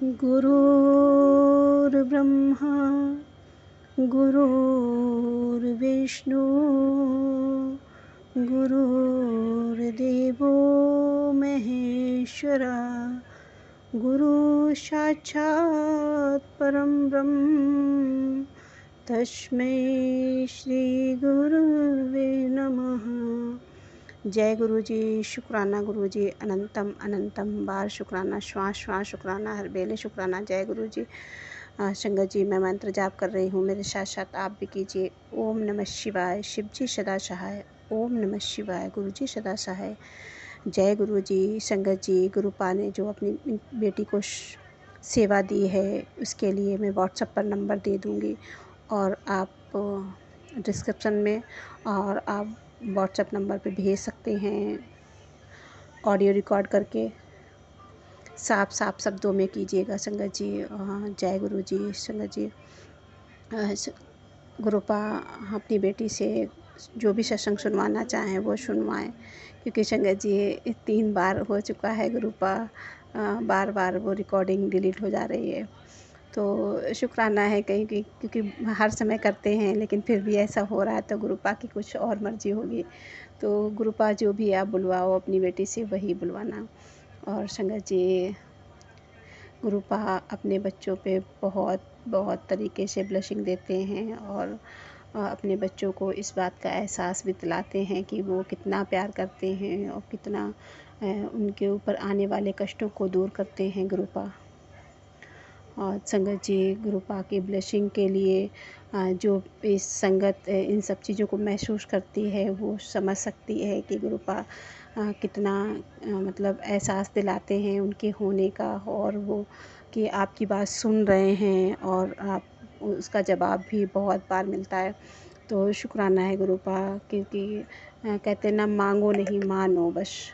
गुरुर्ब्रह्मा गुरुर्विष्णु गुरुर्देवो महेश्वरा गुरु साक्षात् परम ब्रह्म तस्मै श्री गुरुवे नमः। जय गुरु जी। शुक्राना गुरु जी, अनंतम अनंतम बार शुक्राना, श्वास श्वास शुक्राना, हर बेले शुक्राना। जय गुरु जी। संगत जी, मैं मंत्र जाप कर रही हूँ, मेरे साथ साथ आप भी कीजिए। ओम नमः शिवाय, शिव जी सदा सहाय। ओम नमः शिवाय, गुरु जी सदा सहाय। जय गुरु जी। संगत जी, गुरुपा ने जो अपनी बेटी को सेवा दी है उसके लिए मैं व्हाट्सएप पर नंबर दे दूँगी और आप डिस्क्रिप्शन में और आप व्हाट्सएप नंबर पे भेज सकते हैं। ऑडियो रिकॉर्ड करके साफ साफ शब्दों में कीजिएगा संगत जी। जय गुरु जी। संगत जी, गुरुपा अपनी बेटी से जो भी सत्संग सुनवाना चाहें वो सुनवाएं, क्योंकि संगत जी 3 बार हो चुका है गुरुपा बार बार वो रिकॉर्डिंग डिलीट हो जा रही है। तो शुक्राना है कहीं कि क्योंकि हर समय करते हैं लेकिन फिर भी ऐसा हो रहा है, तो गुरुपा की कुछ और मर्जी होगी। तो गुरुपा जो भी आप बुलवाओ अपनी बेटी से वही बुलवाना। और संगत जी, गुरुपा अपने बच्चों पे बहुत बहुत तरीके से ब्लेसिंग देते हैं और अपने बच्चों को इस बात का एहसास भी दिलाते हैं कि वो कितना प्यार करते हैं और कितना उनके ऊपर आने वाले कष्टों को दूर करते हैं गुरुपा। और संगत जी, गुरुपा की ब्लेसिंग के लिए जो इस संगत इन सब चीज़ों को महसूस करती है वो समझ सकती है कि गुरुपा कितना मतलब एहसास दिलाते हैं उनके होने का, और वो कि आपकी बात सुन रहे हैं और आप उसका जवाब भी बहुत बार मिलता है। तो शुक्राना है गुरुपा, क्योंकि कहते हैं ना, मांगो नहीं मानो बस।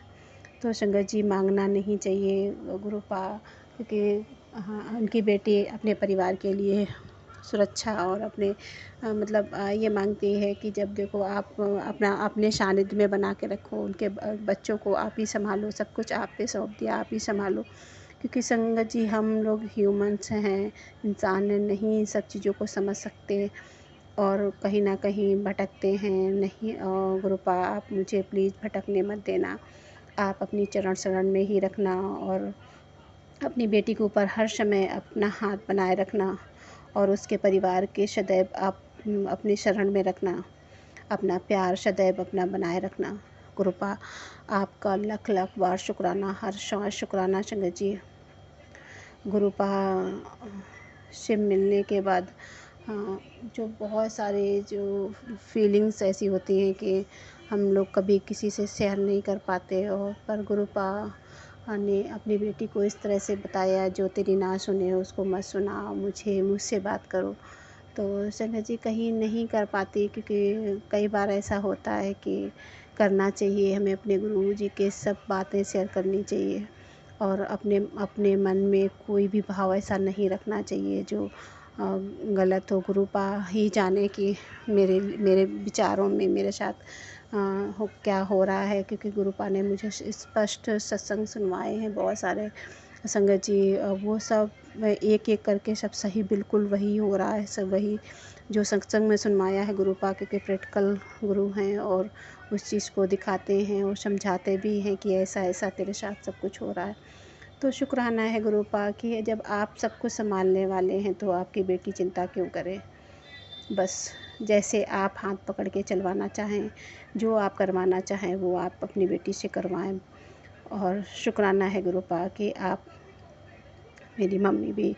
तो संगत जी, मांगना नहीं चाहिए गुरुपा, क्योंकि हाँ, उनकी बेटी अपने परिवार के लिए सुरक्षा और अपने मतलब ये मांगती है कि जब देखो आप अपना अपने सानिध्य में बना के रखो, उनके बच्चों को आप ही संभालो, सब कुछ आप पे सौंप दिया, आप ही संभालो। क्योंकि संगत जी, हम लोग ह्यूमंस हैं, इंसान नहीं सब चीज़ों को समझ सकते और कहीं ना कहीं भटकते हैं। नहीं गुरुपा, आप मुझे प्लीज़ भटकने मत देना। आप अपनी चरण शरण में ही रखना और अपनी बेटी के ऊपर हर समय अपना हाथ बनाए रखना और उसके परिवार के सदैव आप अपने शरण में रखना। अपना प्यार सदैव अपना बनाए रखना। गुरुपा, आपका लख लख बार शुक्राना, हर सांस शुक्राना संगत जी। गुरुपा से मिलने के बाद जो बहुत सारे जो फीलिंग्स ऐसी होती हैं कि हम लोग कभी किसी से शेयर नहीं कर पाते, और पर गुरुपा ने अपनी बेटी को इस तरह से बताया, जो तेरी ना सुने उसको मत सुना, मुझसे बात करो। तो संगत जी, कहीं नहीं कर पाती, क्योंकि कई बार ऐसा होता है कि करना चाहिए, हमें अपने गुरु जी के सब बातें शेयर करनी चाहिए और अपने अपने मन में कोई भी भाव ऐसा नहीं रखना चाहिए जो गलत हो। गुरुपा ही जाने कि मेरे मेरे विचारों में मेरे साथ क्या हो रहा है, क्योंकि गुरुपा ने मुझे स्पष्ट सत्संग सुनवाए हैं बहुत सारे संगत जी। वो सब एक एक करके सब सही बिल्कुल वही हो रहा है, सब वही जो सत्संग में सुनवाया है गुरुपा, क्योंकि प्रैक्टिकल गुरु हैं और उस चीज़ को दिखाते हैं और समझाते भी हैं कि ऐसा ऐसा तेरे साथ सब कुछ हो रहा है। तो शुक्राना है गुरुपा कि जब आप सब कुछ संभालने वाले हैं तो आपकी बेटी चिंता क्यों करे। बस जैसे आप हाथ पकड़ के चलवाना चाहें, जो आप करवाना चाहें वो आप अपनी बेटी से करवाएं। और शुक्राना है गुरुपा कि आप मेरी मम्मी भी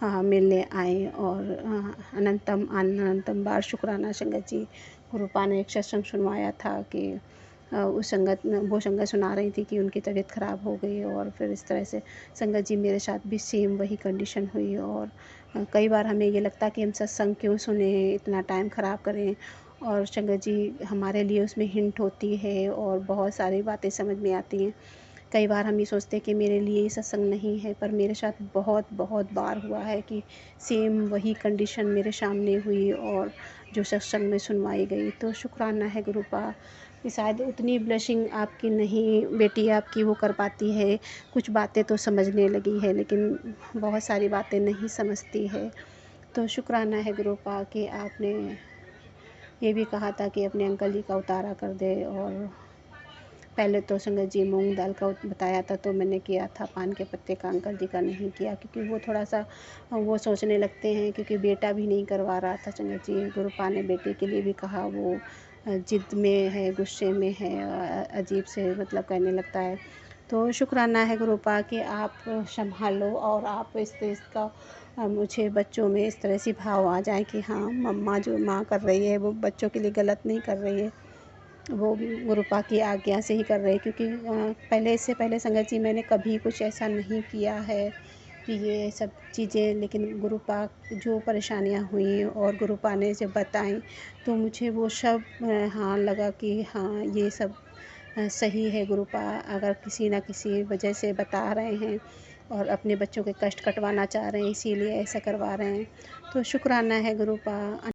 मिलने आए। और अनंतम अनंतम बार शुक्राना संगत जी। गुरुपा ने एक सत्संग सुनवाया था कि उस संगत वो संगत सुना रही थी कि उनकी तबीयत ख़राब हो गई, और फिर इस तरह से संगत जी मेरे साथ भी सेम वही कंडीशन हुई। और कई बार हमें ये लगता कि हम सत्संग क्यों सुने, इतना टाइम ख़राब करें, और संगत जी हमारे लिए उसमें हिंट होती है और बहुत सारी बातें समझ में आती हैं। कई बार हम ये सोचते हैं कि मेरे लिए ये सत्संग नहीं है, पर मेरे साथ बहुत बहुत बार हुआ है कि सेम वही कंडीशन मेरे सामने हुई और जो सत्संग में सुनवाई गई। तो शुक्राना है गुरुपा कि शायद उतनी ब्लशिंग आपकी नहीं, बेटी आपकी वो कर पाती है, कुछ बातें तो समझने लगी है लेकिन बहुत सारी बातें नहीं समझती है। तो शुक्राना है गुरु पा कि आपने ये भी कहा था कि अपने अंकल जी का उतारा कर दे। और पहले तो संगत जी मूंग दाल का बताया था तो मैंने किया था, पान के पत्ते का अंकल जी का नहीं किया, क्योंकि वो थोड़ा सा वो सोचने लगते हैं, क्योंकि बेटा भी नहीं करवा रहा था संगत जी। गुरुपा ने बेटे के लिए भी कहा, वो जिद में है, गुस्से में है, अजीब से मतलब कहने लगता है। तो शुक्राना है गुरुपा कि आप संभालो और आप इसका मुझे बच्चों में इस तरह से भाव आ जाए कि हाँ, मम्मा जो माँ कर रही है वो बच्चों के लिए गलत नहीं कर रही है, वो गुरुपा की आज्ञा से ही कर रहे हैं। क्योंकि पहले, इससे पहले संगत जी मैंने कभी कुछ ऐसा नहीं किया है कि ये सब चीज़ें, लेकिन गुरुपा जो परेशानियाँ हुई और गुरुपा ने जब बताई तो मुझे वो सब हाँ लगा कि हाँ ये सब सही है। गुरुपा अगर किसी ना किसी वजह से बता रहे हैं और अपने बच्चों के कष्ट कटवाना चाह रहे हैं, इसीलिए ऐसा करवा रहे हैं। तो शुक्राना है गुरुपा।